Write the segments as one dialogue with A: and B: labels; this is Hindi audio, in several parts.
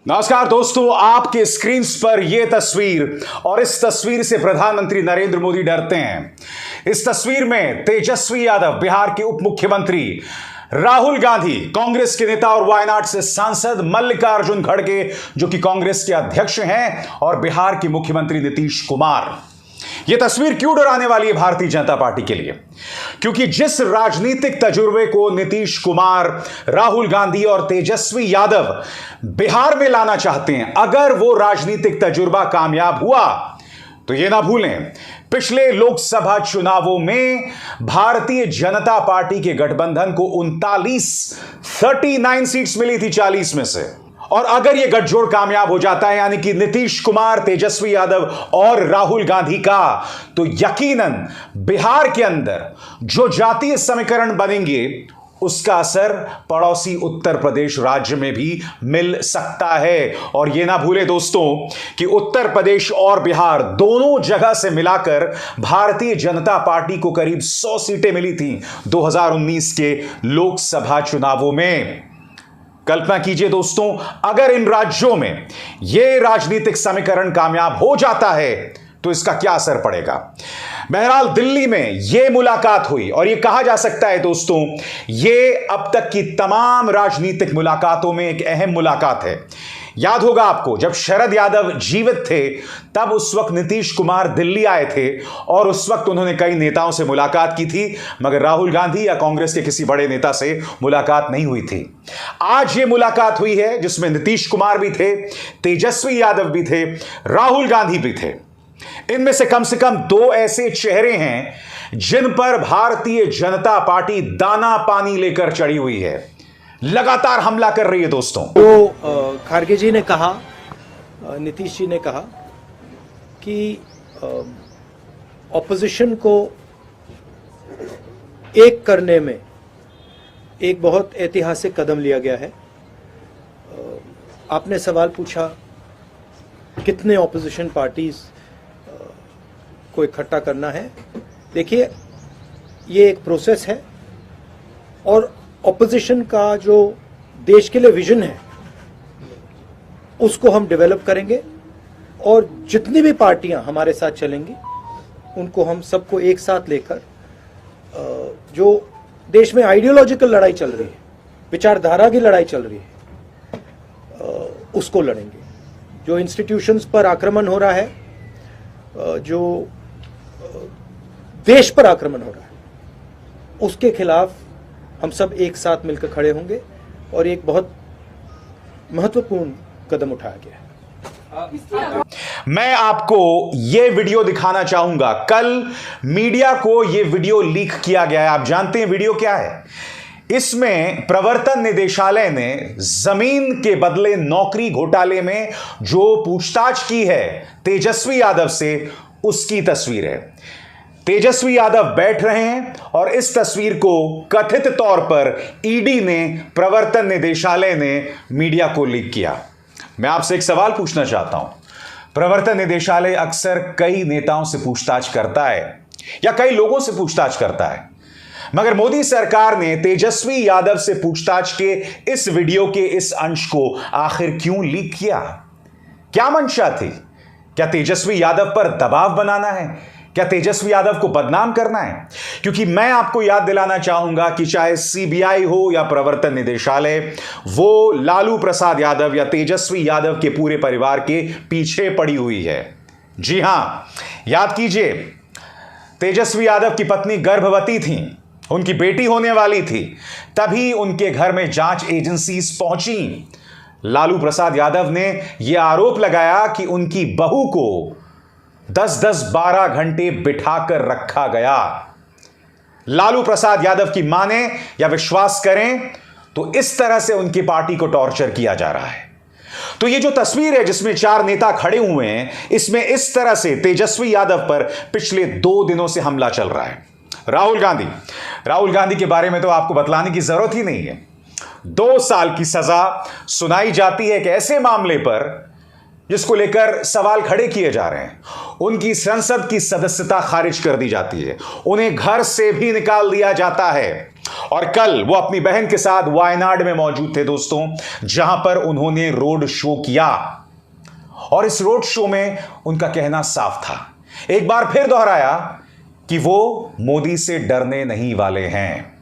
A: नमस्कार दोस्तों, आपके स्क्रीन पर यह तस्वीर और इस तस्वीर से प्रधानमंत्री नरेंद्र मोदी डरते हैं। इस तस्वीर में तेजस्वी यादव, बिहार के उप मुख्यमंत्री, राहुल गांधी, कांग्रेस के नेता, और वायनाड से सांसद मल्लिकार्जुन खड़गे जो कि कांग्रेस के अध्यक्ष हैं, और बिहार के मुख्यमंत्री नीतीश कुमार। यह तस्वीर क्यों डराने वाली है भारतीय जनता पार्टी के लिए? क्योंकि जिस राजनीतिक तजुर्बे को नीतीश कुमार, राहुल गांधी और तेजस्वी यादव बिहार में लाना चाहते हैं, अगर वो राजनीतिक तजुर्बा कामयाब हुआ तो यह ना भूलें, पिछले लोकसभा चुनावों में भारतीय जनता पार्टी के गठबंधन को 39 सीट्स मिली थी 40 में से। और अगर यह गठजोड़ कामयाब हो जाता है, यानी कि नीतीश कुमार, तेजस्वी यादव और राहुल गांधी का, तो यकीनन बिहार के अंदर जो जातीय समीकरण बनेंगे उसका असर पड़ोसी उत्तर प्रदेश राज्य में भी मिल सकता है। और यह ना भूलें दोस्तों कि उत्तर प्रदेश और बिहार दोनों जगह से मिलाकर भारतीय जनता पार्टी को करीब 100 सीटें मिली थी 2019 के लोकसभा चुनावों में। कल्पना कीजिए दोस्तों, अगर इन राज्यों में यह राजनीतिक समीकरण कामयाब हो जाता है तो इसका क्या असर पड़ेगा। बहरहाल दिल्ली में यह मुलाकात हुई और यह कहा जा सकता है दोस्तों, यह अब तक की तमाम राजनीतिक मुलाकातों में एक अहम मुलाकात है। याद होगा आपको, जब शरद यादव जीवित थे तब उस वक्त नीतीश कुमार दिल्ली आए थे और उस वक्त उन्होंने कई नेताओं से मुलाकात की थी, मगर राहुल गांधी या कांग्रेस के किसी बड़े नेता से मुलाकात नहीं हुई थी। आज ये मुलाकात हुई है जिसमें नीतीश कुमार भी थे, तेजस्वी यादव भी थे, राहुल गांधी भी थे। इनमें से कम 2 ऐसे चेहरे हैं जिन पर भारतीय जनता पार्टी दाना पानी लेकर चढ़ी हुई है, लगातार हमला कर रही है दोस्तों।
B: तो खड़गे जी ने कहा, नीतीश जी ने कहा कि ऑपोजिशन को एक करने में एक बहुत ऐतिहासिक कदम लिया गया है। आपने सवाल पूछा कितने ऑपोजिशन पार्टीज को इकट्ठा करना है। देखिए, ये एक प्रोसेस है और ऑपोजिशन का जो देश के लिए विजन है उसको हम डेवलप करेंगे, और जितनी भी पार्टियां हमारे साथ चलेंगी उनको हम सबको एक साथ लेकर जो देश में आइडियोलॉजिकल लड़ाई चल रही है, विचारधारा की लड़ाई चल रही है, उसको लड़ेंगे। जो इंस्टीट्यूशंस पर आक्रमण हो रहा है, जो देश पर आक्रमण हो रहा है, उसके खिलाफ हम सब एक साथ मिलकर खड़े होंगे और एक बहुत महत्वपूर्ण कदम उठाया गया है।
A: मैं आपको यह वीडियो दिखाना चाहूंगा। कल मीडिया को यह वीडियो लीक किया गया है। आप जानते हैं वीडियो क्या है? इसमें प्रवर्तन निदेशालय ने जमीन के बदले नौकरी घोटाले में जो पूछताछ की है तेजस्वी यादव से, उसकी तस्वीर है। तेजस्वी यादव बैठ रहे हैं और इस तस्वीर को कथित तौर पर ईडी ने, प्रवर्तन निदेशालय ने मीडिया को लीक किया। मैं आपसे एक सवाल पूछना चाहता हूं। प्रवर्तन निदेशालय अक्सर कई नेताओं से पूछताछ करता है या कई लोगों से पूछताछ करता है, मगर मोदी सरकार ने तेजस्वी यादव से पूछताछ के इस वीडियो के इस अंश को आखिर क्यों लीक किया? क्या मंशा थी? क्या तेजस्वी यादव पर दबाव बनाना है? क्या तेजस्वी यादव को बदनाम करना है? क्योंकि मैं आपको याद दिलाना चाहूंगा कि चाहे सीबीआई हो या प्रवर्तन निदेशालय, वो लालू प्रसाद यादव या तेजस्वी यादव के पूरे परिवार के पीछे पड़ी हुई है। जी हां, याद कीजिए, तेजस्वी यादव की पत्नी गर्भवती थी, उनकी बेटी होने वाली थी, तभी उनके घर में जांच एजेंसीज पहुंची। लालू प्रसाद यादव ने यह आरोप लगाया कि उनकी बहू को 10-12 घंटे बिठाकर रखा गया। लालू प्रसाद यादव की माने या विश्वास करें तो इस तरह से उनकी पार्टी को टॉर्चर किया जा रहा है। तो ये जो तस्वीर है जिसमें 4 नेता खड़े हुए हैं, इसमें इस तरह से तेजस्वी यादव पर पिछले 2 दिनों से हमला चल रहा है। राहुल गांधी के बारे में तो आपको बतलाने की जरूरत ही नहीं है। 2 साल की सजा सुनाई जाती है एक ऐसे मामले पर जिसको लेकर सवाल खड़े किए जा रहे हैं। उनकी संसद की सदस्यता खारिज कर दी जाती है, उन्हें घर से भी निकाल दिया जाता है। और कल वो अपनी बहन के साथ वायनाड में मौजूद थे दोस्तों, जहां पर उन्होंने रोड शो किया। और इस रोड शो में उनका कहना साफ था, एक बार फिर दोहराया कि वो मोदी से डरने नहीं वाले हैं।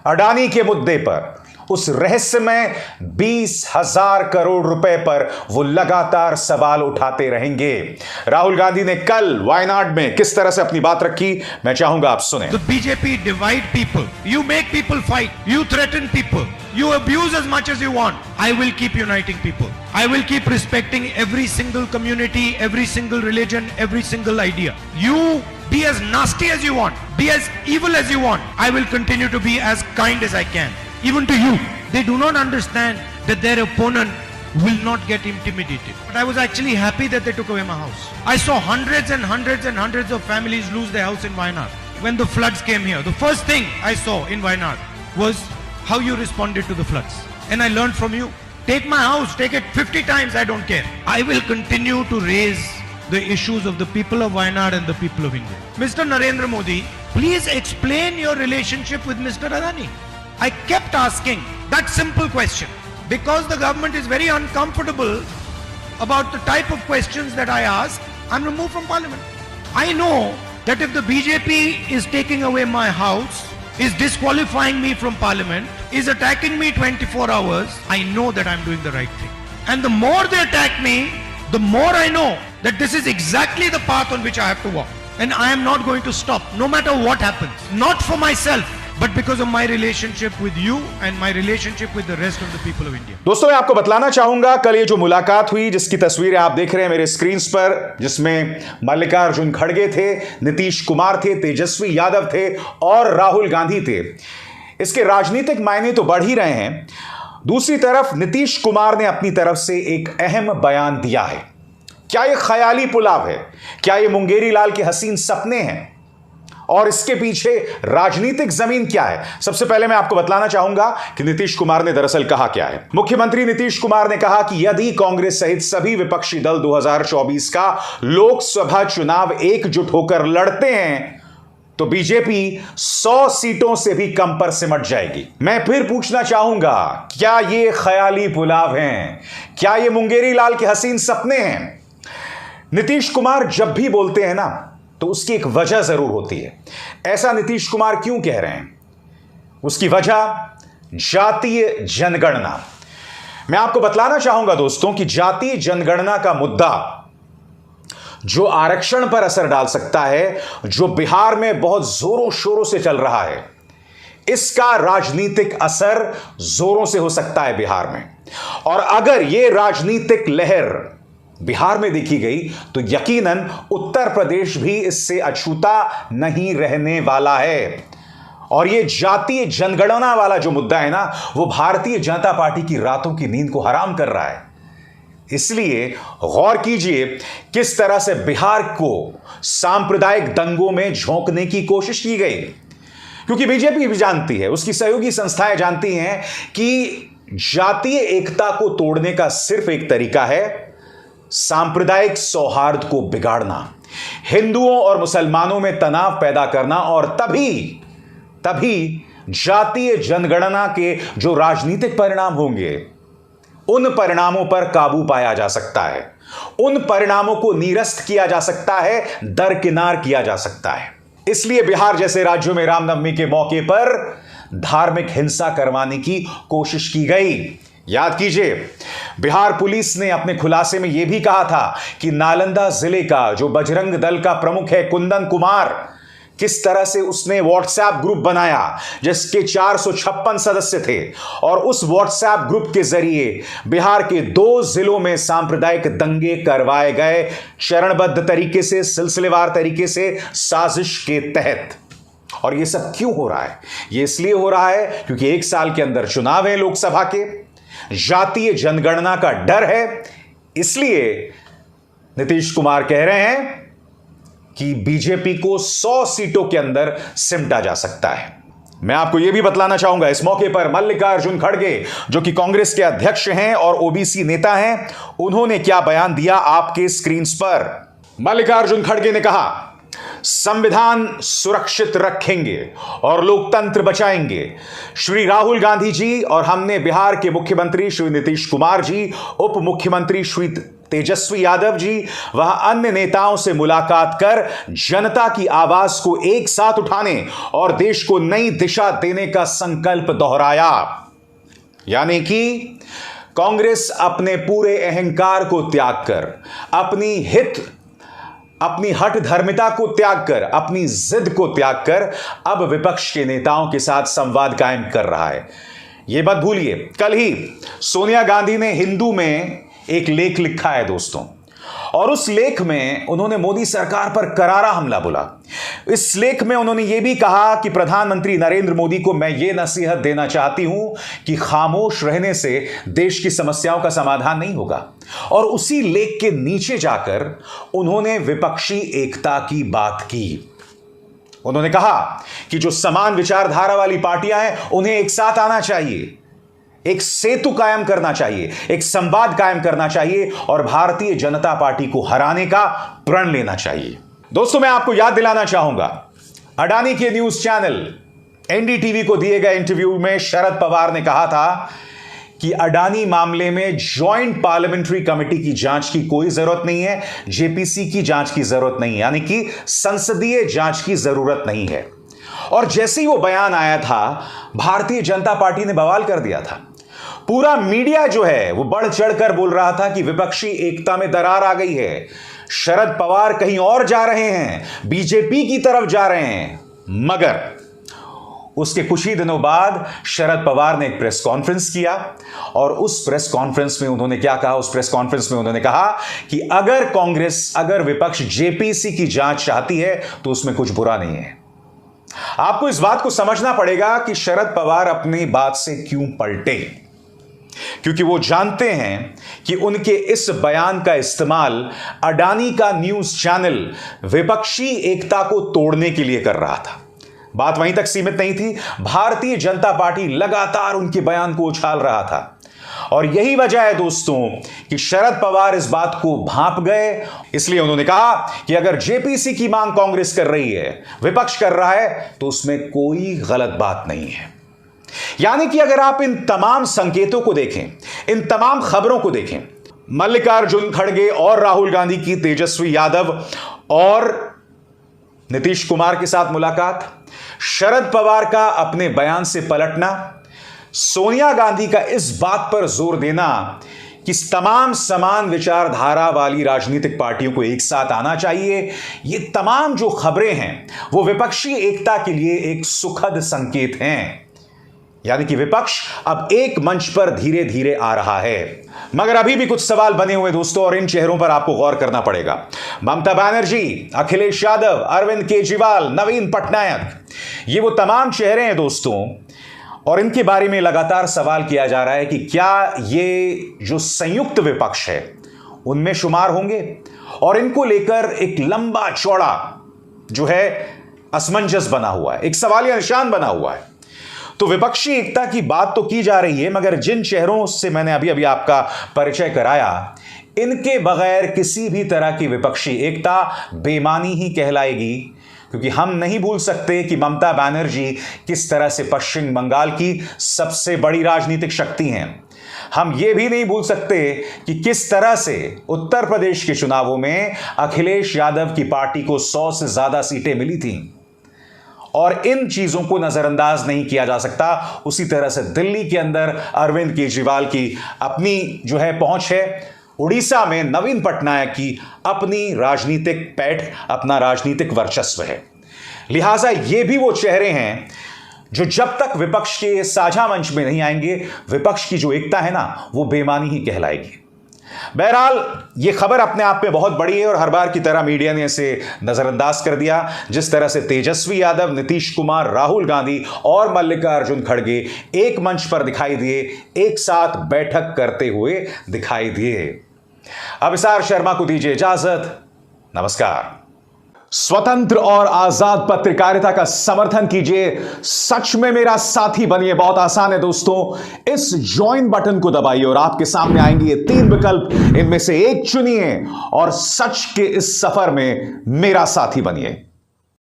A: अडानी के मुद्दे पर, उस रहस्यमय 20,000 करोड़ रुपए पर वो लगातार सवाल उठाते रहेंगे। राहुल गांधी ने कल वायनाड में किस तरह से अपनी बात रखी, मैं चाहूंगा आप सुने।
C: The BJP divide people. You make people fight. You threaten people. You abuse as much as you want. I will keep uniting people. I will keep respecting every single community, every single religion, every single idea. You be as nasty as you want. Be as evil as you want. I will continue to be as kind as I can. Even to you. They do not understand that their opponent will not get intimidated. But I was actually happy that they took away my house. I saw hundreds and hundreds and hundreds of families lose their house in Wayanad. When the floods came here, the first thing I saw in Wayanad was how you responded to the floods. And I learned from you. Take my house, take it 50 times, I don't care. I will continue to raise the issues of the people of Wayanad and the people of India. Mr. Narendra Modi, please explain your relationship with Mr. Adani. I kept asking that simple question because the government is very uncomfortable about the type of questions that I ask. I'm removed from parliament. I know that if the BJP is taking away my house, is disqualifying me from parliament, is attacking me 24 hours, I know that I'm doing the right thing. And the more they attack me, the more I know that this is exactly the path on which I have to walk. And I am not going to stop, no matter what happens. Not for myself, but because of my relationship with you and my relationship with the rest of the people of India.
A: दोस्तों मैं आपको बतलाना चाहूंगा, कल ये जो मुलाकात हुई, जिसकी तस्वीरें आप देख रहे हैं मेरे स्क्रीन पर, जिसमें मल्लिकार्जुन खड़गे थे, नीतीश कुमार थे, तेजस्वी यादव थे और राहुल गांधी थे, इसके राजनीतिक मायने तो बढ़ ही रहे हैं। दूसरी तरफ नीतीश कुमार ने अपनी तरफ से एक अहम बयान दिया है। क्या यह ख्याली पुलाव है? क्या यह मुंगेरी लाल के हसीन सपने हैं? और इसके पीछे राजनीतिक जमीन क्या है? सबसे पहले मैं आपको बतलाना चाहूंगा कि नीतीश कुमार ने दरअसल कहा क्या है। मुख्यमंत्री नीतीश कुमार ने कहा कि यदि कांग्रेस सहित सभी विपक्षी दल 2024 का लोकसभा चुनाव एकजुट होकर लड़ते हैं तो बीजेपी 100 सीटों से भी कम पर सिमट जाएगी। मैं फिर पूछना चाहूंगा, क्या ये ख्याली पुलाव हैं? क्या ये मुंगेरी लाल के हसीन सपने हैं? नीतीश कुमार जब भी बोलते हैं ना, तो उसकी एक वजह जरूर होती है। ऐसा नीतीश कुमार क्यों कह रहे हैं? उसकी वजह जातीय जनगणना। मैं आपको बतलाना चाहूंगा दोस्तों कि जातीय जनगणना का मुद्दा जो आरक्षण पर असर डाल सकता है, जो बिहार में बहुत जोरों शोरों से चल रहा है, इसका राजनीतिक असर जोरों से हो सकता है बिहार में। और अगर यह राजनीतिक लहर बिहार में देखी गई तो यकीनन उत्तर प्रदेश भी इससे अछूता नहीं रहने वाला है। और यह जातीय जनगणना वाला जो मुद्दा है ना, वो भारतीय जनता पार्टी की रातों की नींद को हराम कर रहा है। इसलिए गौर कीजिए किस तरह से बिहार को सांप्रदायिक दंगों में झोंकने की कोशिश की गई, क्योंकि बीजेपी भी जानती है, उसकी सहयोगी संस्थाएं जानती हैं कि जातीय एकता को तोड़ने का सिर्फ एक तरीका है, सांप्रदायिक सौहार्द को बिगाड़ना, हिंदुओं और मुसलमानों में तनाव पैदा करना, और तभी जातीय जनगणना के जो राजनीतिक परिणाम होंगे उन परिणामों पर काबू पाया जा सकता है, उन परिणामों को निरस्त किया जा सकता है, दरकिनार किया जा सकता है। इसलिए बिहार जैसे राज्यों में रामनवमी के मौके पर धार्मिक हिंसा करवाने की कोशिश की गई। याद कीजिए, बिहार पुलिस ने अपने खुलासे में यह भी कहा था कि नालंदा जिले का जो बजरंग दल का प्रमुख है कुंदन कुमार, किस तरह से उसने व्हाट्सएप ग्रुप बनाया जिसके 456 सदस्य थे, और उस व्हाट्सएप ग्रुप के जरिए बिहार के 2 जिलों में सांप्रदायिक दंगे करवाए गए, चरणबद्ध तरीके से, सिलसिलेवार तरीके से, साजिश के तहत। और यह सब क्यों हो रहा है? यह इसलिए हो रहा है क्योंकि 1 साल के अंदर चुनाव है लोकसभा के, जातीय जनगणना का डर है। इसलिए नीतीश कुमार कह रहे हैं कि बीजेपी को 100 सीटों के अंदर सिमटा जा सकता है। मैं आपको यह भी बतलाना चाहूंगा, इस मौके पर मल्लिकार्जुन खड़गे जो कि कांग्रेस के अध्यक्ष हैं और ओबीसी नेता हैं, उन्होंने क्या बयान दिया आपके स्क्रीन पर। मल्लिकार्जुन खड़गे ने कहा संविधान सुरक्षित रखेंगे और लोकतंत्र बचाएंगे। श्री राहुल गांधी जी और हमने बिहार के मुख्यमंत्री श्री नीतीश कुमार जी, उप मुख्यमंत्री श्री तेजस्वी यादव जी, वह अन्य नेताओं से मुलाकात कर जनता की आवाज को एक साथ उठाने और देश को नई दिशा देने का संकल्प दोहराया। यानी कि कांग्रेस अपने पूरे अहंकार को त्याग कर, अपनी हठ धर्मिता को त्याग कर, अपनी जिद को त्याग कर अब विपक्ष के नेताओं के साथ संवाद कायम कर रहा है। यह मत भूलिए, कल ही सोनिया गांधी ने हिंदू में एक लेख लिखा है दोस्तों, और उस लेख में उन्होंने मोदी सरकार पर करारा हमला बोला। इस लेख में उन्होंने यह भी कहा कि प्रधानमंत्री नरेंद्र मोदी को मैं यह नसीहत देना चाहती हूं कि खामोश रहने से देश की समस्याओं का समाधान नहीं होगा। और उसी लेख के नीचे जाकर उन्होंने विपक्षी एकता की बात की। उन्होंने कहा कि जो समान विचारधारा वाली पार्टियां हैं उन्हें एक साथ आना चाहिए, एक सेतु कायम करना चाहिए, एक संवाद कायम करना चाहिए और भारतीय जनता पार्टी को हराने का प्रण लेना चाहिए। दोस्तों, मैं आपको याद दिलाना चाहूंगा, अडानी के न्यूज चैनल एनडीटीवी को दिए गए इंटरव्यू में शरद पवार ने कहा था कि अडानी मामले में ज्वाइंट पार्लियामेंट्री कमेटी की जांच की कोई जरूरत नहीं है, जेपीसी की जांच की जरूरत नहीं है, यानी कि संसदीय जांच की जरूरत नहीं है। और जैसे ही वो बयान आया था, भारतीय जनता पार्टी ने बवाल कर दिया था। पूरा मीडिया जो है वो बढ़ चढ़कर बोल रहा था कि विपक्षी एकता में दरार आ गई है, शरद पवार कहीं और जा रहे हैं, बीजेपी की तरफ जा रहे हैं। मगर उसके कुछ ही दिनों बाद शरद पवार ने एक प्रेस कॉन्फ्रेंस किया और उस प्रेस कॉन्फ्रेंस में उन्होंने क्या कहा? उस प्रेस कॉन्फ्रेंस में उन्होंने कहा कि अगर विपक्ष जेपीसी की जांच चाहती है तो उसमें कुछ बुरा नहीं है। आपको इस बात को समझना पड़ेगा कि शरद पवार अपनी बात से क्यों पलटे, क्योंकि वो जानते हैं कि उनके इस बयान का इस्तेमाल अडानी का न्यूज चैनल विपक्षी एकता को तोड़ने के लिए कर रहा था। बात वहीं तक सीमित नहीं थी, भारतीय जनता पार्टी लगातार उनके बयान को उछाल रहा था। और यही वजह है दोस्तों कि शरद पवार इस बात को भांप गए। इसलिए उन्होंने कहा कि अगर जेपीसी की मांग कांग्रेस कर रही है, विपक्ष कर रहा है, तो उसमें कोई गलत बात नहीं है। यानी कि अगर आप इन तमाम संकेतों को देखें, इन तमाम खबरों को देखें, मल्लिकार्जुन खड़गे और राहुल गांधी की तेजस्वी यादव और नीतीश कुमार के साथ मुलाकात, शरद पवार का अपने बयान से पलटना, सोनिया गांधी का इस बात पर जोर देना कि तमाम समान विचारधारा वाली राजनीतिक पार्टियों को एक साथ आना चाहिए, ये तमाम जो खबरें हैं वो विपक्षी एकता के लिए एक सुखद संकेत हैं। यानी कि विपक्ष अब एक मंच पर धीरे धीरे आ रहा है। मगर अभी भी कुछ सवाल बने हुए दोस्तों, और इन चेहरों पर आपको गौर करना पड़ेगा। ममता बनर्जी, अखिलेश यादव, अरविंद केजरीवाल, नवीन पटनायक, ये वो तमाम चेहरे हैं दोस्तों, और इनके बारे में लगातार सवाल किया जा रहा है कि क्या ये जो संयुक्त विपक्ष है उनमें शुमार होंगे, और इनको लेकर एक लंबा चौड़ा जो है असमंजस बना हुआ है, एक सवालिया निशान बना हुआ है। तो विपक्षी एकता की बात तो की जा रही है, मगर जिन चेहरों से मैंने अभी अभी आपका परिचय कराया, इनके बगैर किसी भी तरह की विपक्षी एकता बेमानी ही कहलाएगी। क्योंकि हम नहीं भूल सकते कि ममता बनर्जी किस तरह से पश्चिम बंगाल की सबसे बड़ी राजनीतिक शक्ति हैं। हम यह भी नहीं भूल सकते कि किस तरह से उत्तर प्रदेश के चुनावों में अखिलेश यादव की पार्टी को 100 से ज्यादा सीटें मिली थीं, और इन चीजों को नजरअंदाज नहीं किया जा सकता। उसी तरह से दिल्ली के अंदर अरविंद केजरीवाल की अपनी जो है पहुंच है, उड़ीसा में नवीन पटनायक की अपनी राजनीतिक पैठ, अपना राजनीतिक वर्चस्व है। लिहाजा ये भी वो चेहरे हैं जो जब तक विपक्ष के साझा मंच में नहीं आएंगे, विपक्ष की जो एकता है ना, वो बेमानी ही कहलाएगी। बहरहाल ये खबर अपने आप में बहुत बड़ी है और हर बार की तरह मीडिया ने इसे नजरअंदाज कर दिया। जिस तरह से तेजस्वी यादव, नीतीश कुमार, राहुल गांधी और मल्लिकार्जुन खड़गे एक मंच पर दिखाई दिए, एक साथ बैठक करते हुए दिखाई दिए। अब इसार शर्मा को दीजिए इजाजत। नमस्कार। स्वतंत्र और आजाद पत्रकारिता का समर्थन कीजिए, सच में मेरा साथी बनिए। बहुत आसान है दोस्तों, इस ज्वाइन बटन को दबाइए और आपके सामने आएंगे ये 3 विकल्प, इनमें से एक चुनिए और सच के इस सफर में मेरा साथी बनिए।